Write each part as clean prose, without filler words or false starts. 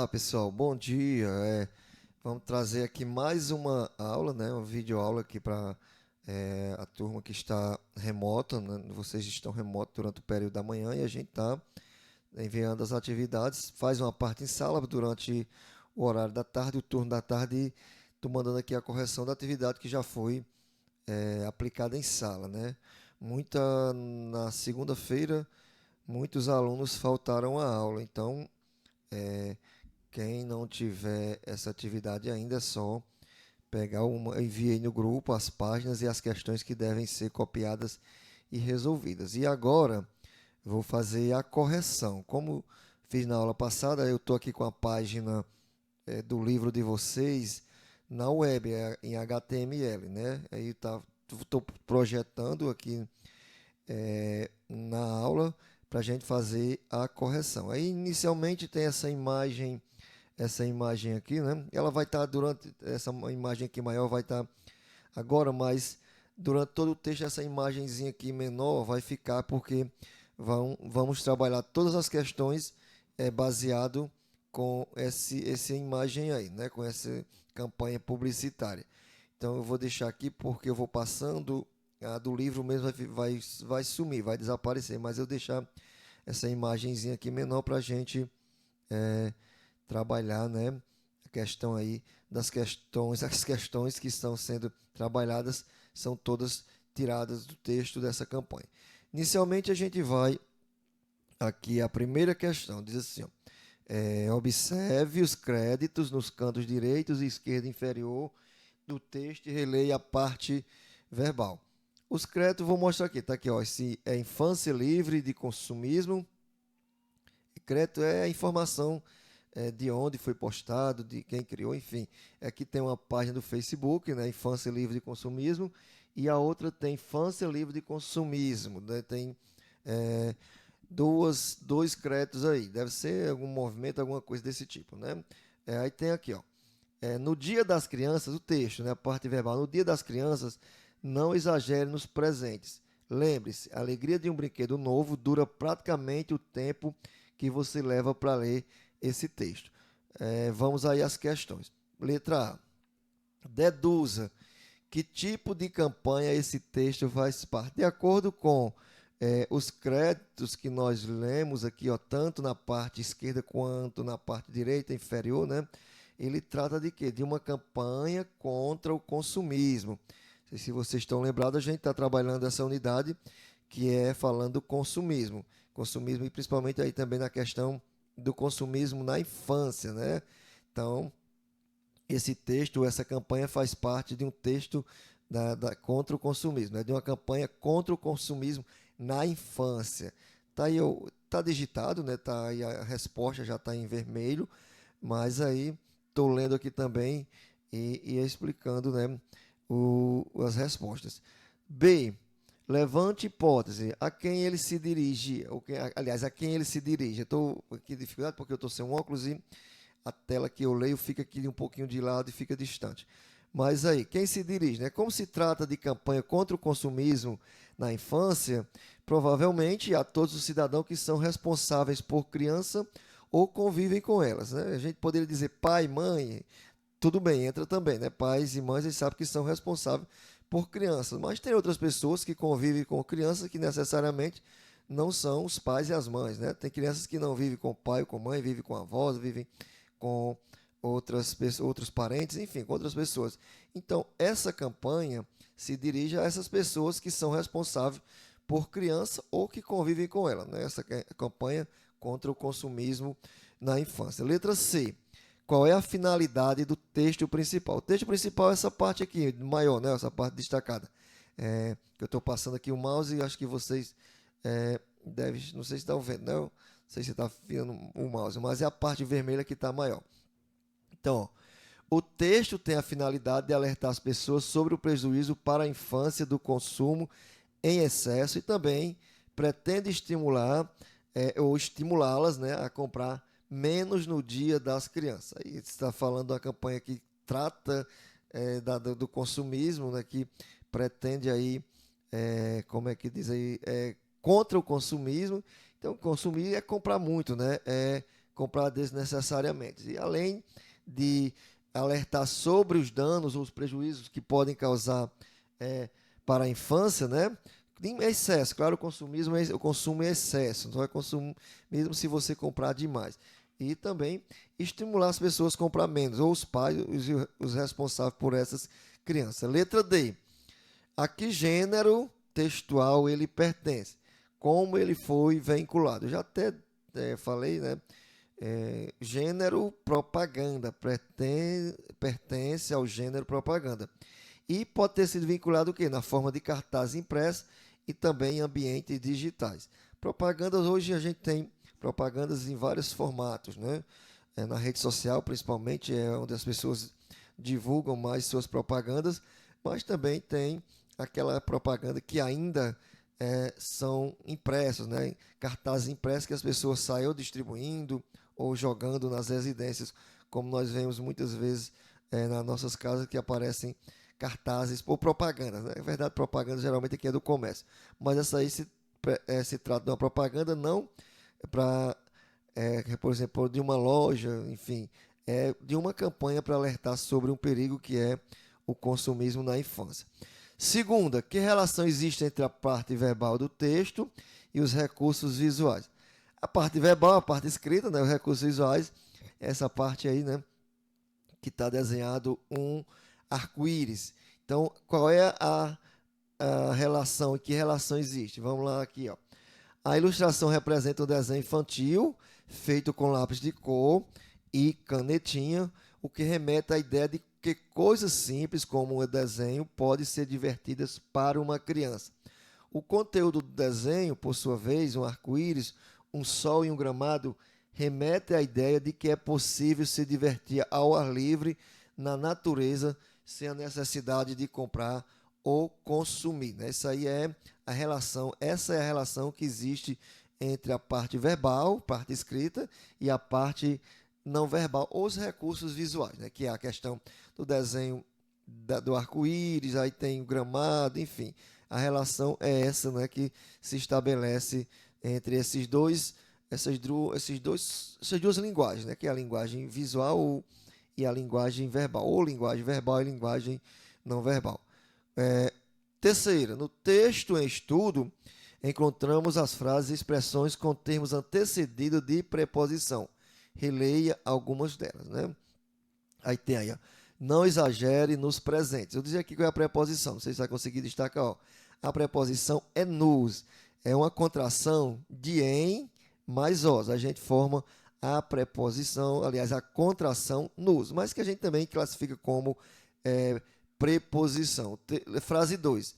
Olá, pessoal. Bom dia. Vamos trazer aqui mais uma aula, né? Uma videoaula aqui para a turma que está remota, né? Vocês estão remotos durante o período da manhã e a gente está enviando as atividades. Faz uma parte em sala durante o horário da tarde, o turno da tarde, e estou mandando aqui a correção da atividade que já foi aplicada em sala, né? Na segunda-feira, muitos alunos faltaram à aula, então quem não tiver essa atividade ainda é só pegar uma, eu enviei no grupo as páginas e as questões que devem ser copiadas e resolvidas. E agora vou fazer a correção. Como fiz na aula passada, eu estou aqui com a página do livro de vocês na web, em HTML, né? Aí estou projetando aqui na aula para a gente fazer a correção. Aí inicialmente tem essa imagem aqui, né? Ela vai estar durante essa imagem aqui maior vai estar agora, mas durante todo o texto essa imagenzinha aqui menor vai ficar porque vamos trabalhar todas as questões baseado com essa imagem aí, né? Com essa campanha publicitária. Então eu vou deixar aqui porque eu vou passando a do livro mesmo vai sumir, vai desaparecer, mas eu deixar essa imagenzinha aqui menor para a gente é, trabalhar, né, a questão aí as questões que estão sendo trabalhadas são todas tiradas do texto dessa campanha. Inicialmente a gente vai aqui a primeira questão, diz assim, ó, observe os créditos nos cantos direitos e esquerda inferior do texto e releia a parte verbal. Os créditos vou mostrar aqui, tá aqui, ó, esse é infância livre de consumismo. Crédito é a informação de onde foi postado, de quem criou, enfim. Aqui tem uma página do Facebook, né, Infância Livre de Consumismo, e a outra tem Infância Livre de Consumismo, né, tem é, dois créditos aí. Deve ser algum movimento, alguma coisa desse tipo, né? Aí tem aqui, ó. No Dia das Crianças, o texto, né, a parte verbal. No Dia das Crianças, não exagere nos presentes. Lembre-se, a alegria de um brinquedo novo dura praticamente o tempo que você leva para ler esse texto. Vamos aí às questões. Letra A. Deduza que tipo de campanha esse texto faz parte. De acordo com os créditos que nós lemos aqui, ó, tanto na parte esquerda quanto na parte direita inferior, né? Ele trata de quê? De uma campanha contra o consumismo. Não sei se vocês estão lembrados, a gente está trabalhando essa unidade que é falando do consumismo. Consumismo e principalmente aí também na questão do consumismo na infância, né? Então, esse texto, essa campanha faz parte de um texto contra o consumismo, né? De uma campanha contra o consumismo na infância. Tá aí, tá digitado, né? Tá aí a resposta já está em vermelho, mas aí estou lendo aqui também e explicando, né, as respostas. B. Levante hipótese. A quem ele se dirige? Aliás, a quem ele se dirige? Estou aqui em dificuldade porque eu estou sem um óculos e a tela que eu leio fica aqui um pouquinho de lado e fica distante. Mas aí, quem se dirige, né? Como se trata de campanha contra o consumismo na infância, provavelmente a todos os cidadãos que são responsáveis por criança ou convivem com elas, né? A gente poderia dizer pai, mãe, tudo bem, entra também, né? Pais e mães, eles sabem que são responsáveis por crianças, mas tem outras pessoas que convivem com crianças que necessariamente não são os pais e as mães, né? Tem crianças que não vivem com o pai ou com a mãe, vivem com avós, vivem com outros parentes, enfim, com outras pessoas. Então, essa campanha se dirige a essas pessoas que são responsáveis por criança ou que convivem com ela, né? Essa campanha contra o consumismo na infância. Letra C. Qual é a finalidade do texto principal? O texto principal é essa parte aqui, maior, né? Essa parte destacada. Que eu estou passando aqui o mouse e acho que vocês devem, não sei se estão vendo, né? Não sei se está vendo o mouse, mas é a parte vermelha que está maior. Então, ó, o texto tem a finalidade de alertar as pessoas sobre o prejuízo para a infância do consumo em excesso e também pretende estimular ou estimulá-las, né, a comprar menos no Dia das Crianças. Aí está falando da campanha que trata do consumismo, né, que pretende aí, como é que diz aí, contra o consumismo. Então, consumir é comprar muito, né? comprar desnecessariamente. E além de alertar sobre os danos ou os prejuízos que podem causar para a infância, né? Em excesso, claro, o consumo é excesso, não é consumo mesmo se você comprar demais. E também estimular as pessoas a comprar menos, ou os pais, os responsáveis por essas crianças. Letra D. A que gênero textual ele pertence? Como ele foi vinculado? Eu já até falei, né? Gênero propaganda, pertence ao gênero propaganda. E pode ter sido vinculado o quê? Na forma de cartaz impresso e também em ambientes digitais. Propagandas, hoje a gente tem propagandas em vários formatos, né? Na rede social, principalmente, é onde as pessoas divulgam mais suas propagandas, mas também tem aquela propaganda que ainda são impressos, né? Cartazes impressos que as pessoas saem distribuindo ou jogando nas residências, como nós vemos muitas vezes nas nossas casas, que aparecem cartazes ou propagandas, né? É verdade, propaganda geralmente aqui é do comércio, mas essa aí se trata de uma propaganda não para, por exemplo, de uma loja, enfim, de uma campanha para alertar sobre um perigo que é o consumismo na infância. Segunda, que relação existe entre a parte verbal do texto e os recursos visuais? A parte verbal, a parte escrita, né, os recursos visuais, essa parte aí, né, que está desenhado um arco-íris. Então, qual é a relação e que relação existe? Vamos lá aqui, ó. A ilustração representa um desenho infantil feito com lápis de cor e canetinha, o que remete à ideia de que coisas simples como o desenho podem ser divertidas para uma criança. O conteúdo do desenho, por sua vez, um arco-íris, um sol e um gramado, remete à ideia de que é possível se divertir ao ar livre na natureza sem a necessidade de comprar ou consumir, né? Essa é a relação que existe entre a parte verbal, parte escrita, e a parte não verbal, os recursos visuais, né? Que é a questão do desenho do arco-íris, aí tem o gramado, enfim. A relação é essa, né, que se estabelece entre essas duas linguagens, né, que é a linguagem visual e a linguagem verbal, ou linguagem verbal e linguagem não verbal. Terceira, no texto em estudo, encontramos as frases e expressões com termos antecedidos de preposição. Releia algumas delas, né? Aí tem aí, ó, não exagere nos presentes. Eu dizia aqui qual é a preposição, não sei se vai conseguir destacar, ó. A preposição é nos, é uma contração de em mais os. A gente forma a preposição, aliás, a contração nos, mas que a gente também classifica como preposição. Frase 2.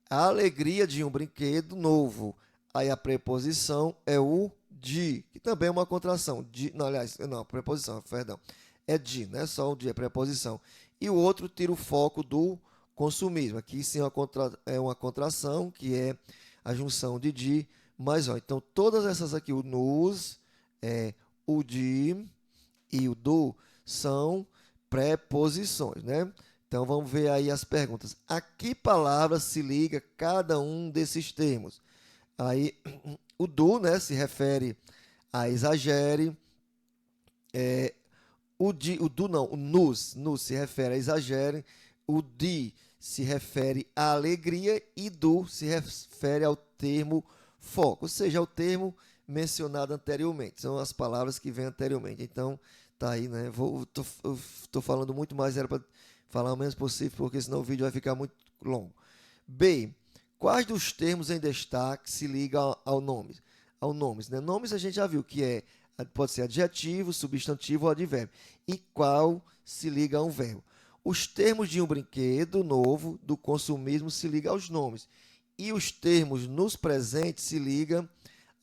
A alegria de um brinquedo novo. Aí a preposição é o de, que também é uma contração. De, não, aliás, não, preposição, perdão. É de, não é só o de, é preposição. E o outro tira o foco do consumismo. Aqui sim é uma contração, que é a junção de mais ó. Então, todas essas aqui, o nos, o de e o do, são preposições, né? Então, vamos ver aí as perguntas. A que palavra se liga cada um desses termos? Aí, o do, né, se refere a exagere. O do não, o nos se refere a exagere. O de se refere à alegria e do se refere ao termo foco, ou seja, ao termo mencionado anteriormente. São as palavras que vêm anteriormente. Então, tá aí, né? Tô falando muito mais, era para falar o menos possível, porque senão o vídeo vai ficar muito longo. B. Quais dos termos em destaque se ligam ao nome? Ao nomes, né? Nomes a gente já viu que pode ser adjetivo, substantivo ou advérbio. E qual se liga a um verbo? Os termos de um brinquedo novo do consumismo se ligam aos nomes. E os termos nos presentes se ligam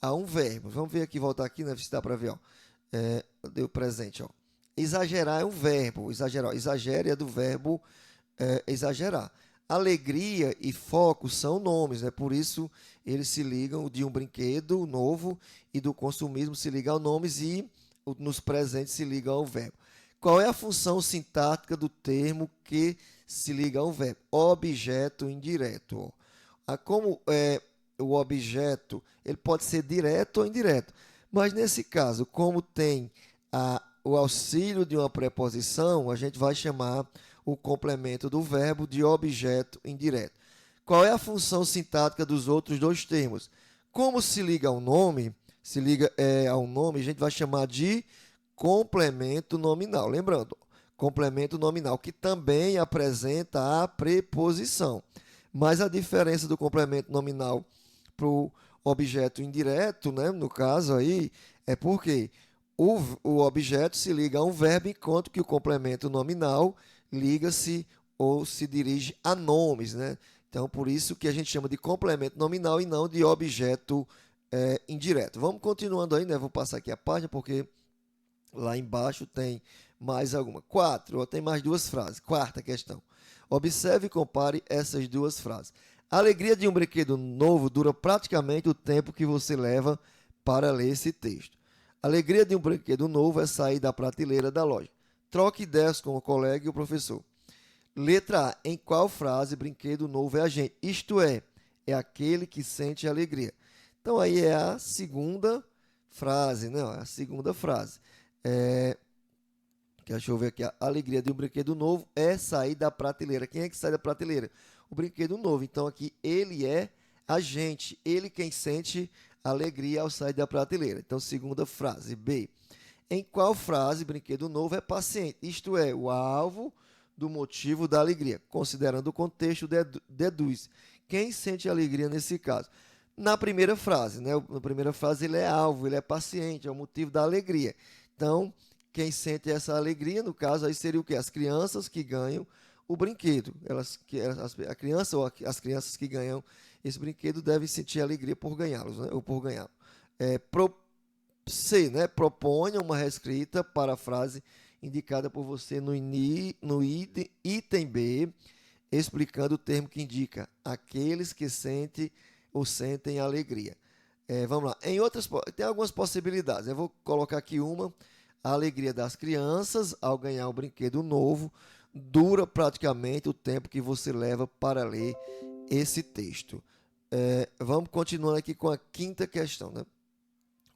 a um verbo. Vamos ver aqui, voltar aqui, né? Se dá para ver, ó. Deu presente, ó. Exagerar é um verbo. Exagere é do verbo exagerar. Alegria e foco são nomes, né? Por isso eles se ligam de um brinquedo novo e do consumismo se ligam a nomes e nos presentes se ligam ao verbo. Qual é a função sintática do termo que se liga ao verbo? Objeto indireto. Como o objeto ele pode ser direto ou indireto, Mas nesse caso, como tem o auxílio de uma preposição, a gente vai chamar o complemento do verbo de objeto indireto. Qual é a função sintática dos outros dois termos? Como se liga ao nome, a gente vai chamar de complemento nominal. Lembrando, complemento nominal que também apresenta a preposição. Mas a diferença do complemento nominal para o objeto indireto, né, no caso aí, é porque o objeto se liga a um verbo, enquanto que o complemento nominal liga-se ou se dirige a nomes, né? Então, por isso que a gente chama de complemento nominal e não de objeto indireto. Vamos continuando aí, né? Vou passar aqui a página, porque lá embaixo tem mais alguma. Tem mais duas frases. Quarta questão. Observe e compare essas duas frases. A alegria de um brinquedo novo dura praticamente o tempo que você leva para ler esse texto. A alegria de um brinquedo novo é sair da prateleira da loja. Troque ideias com o colega e o professor. Letra A. Em qual frase brinquedo novo é a gente? Isto é aquele que sente alegria. Então aí é a segunda frase, né? A segunda frase. Deixa eu ver aqui. A alegria de um brinquedo novo é sair da prateleira. Quem é que sai da prateleira? O brinquedo novo. Então aqui ele é a gente. Ele quem sente alegria ao sair da prateleira. Então, segunda frase. B. Em qual frase brinquedo novo é paciente? Isto é, o alvo do motivo da alegria. Considerando o contexto, deduz. Quem sente alegria nesse caso? Na primeira frase, né? Na primeira frase ele é alvo, ele é paciente, é o motivo da alegria. Então, quem sente essa alegria, no caso, aí seria o quê? As crianças que ganham o brinquedo. A criança ou as crianças que ganham esse brinquedo devem sentir alegria por ganhá-los, né? Ou por ganhá-lo. C, né? Proponha uma reescrita para a frase indicada por você no item B, explicando o termo que indica aqueles que sentem ou sentem alegria. Vamos lá. Tem algumas possibilidades. Eu vou colocar aqui uma. A alegria das crianças ao ganhar um brinquedo novo dura praticamente o tempo que você leva para ler esse texto. Vamos continuando aqui com a quinta questão, né?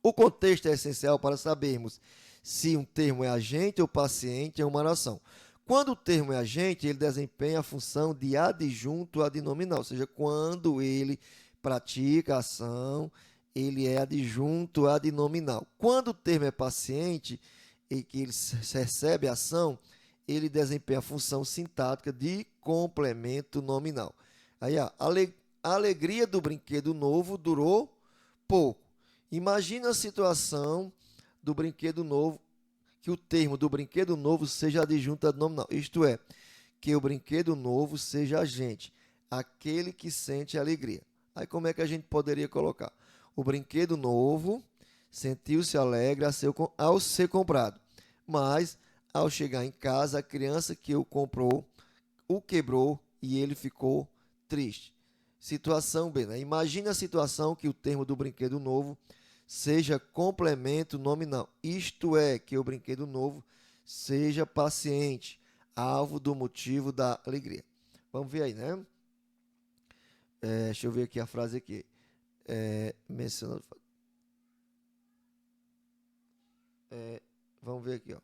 O contexto é essencial para sabermos se um termo é agente ou paciente em uma oração. Quando o termo é agente, ele desempenha a função de adjunto adnominal, ou seja, quando ele pratica a ação, ele é adjunto adnominal. Quando o termo é paciente e que ele recebe a ação, ele desempenha a função sintática de complemento nominal. Aí, a alegria do brinquedo novo durou pouco. Imagina a situação do brinquedo novo, que o termo do brinquedo novo seja adjunto adnominal. Isto é, que o brinquedo novo seja agente, aquele que sente alegria. Aí como é que a gente poderia colocar? O brinquedo novo sentiu-se alegre ao ser comprado, mas ao chegar em casa, a criança que o comprou o quebrou e ele ficou triste. Situação B, né? Imagina a situação que o termo do brinquedo novo seja complemento nominal. Isto é, que o brinquedo novo seja paciente, alvo do motivo da alegria. Vamos ver aí, né? Deixa eu ver aqui a frase aqui. Mencionando. Vamos ver aqui, ó.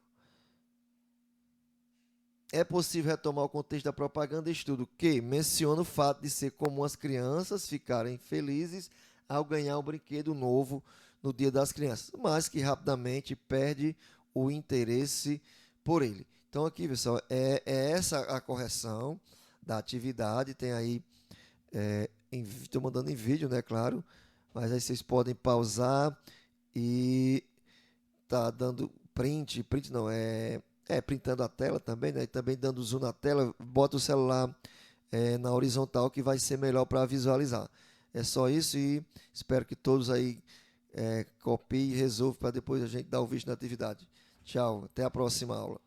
É possível retomar o contexto da propaganda estudo que menciona o fato de ser comum as crianças ficarem felizes ao ganhar um brinquedo novo no Dia das Crianças, mas que rapidamente perde o interesse por ele. Então aqui, pessoal, é essa a correção da atividade. Tem aí, estou mandando em vídeo, né, claro, mas aí vocês podem pausar e tá dando print não, printando a tela também, né? E também dando zoom na tela, bota o celular na horizontal que vai ser melhor para visualizar. É só isso e espero que todos aí copiem e resolvam para depois a gente dar o visto na atividade. Tchau, até a próxima aula.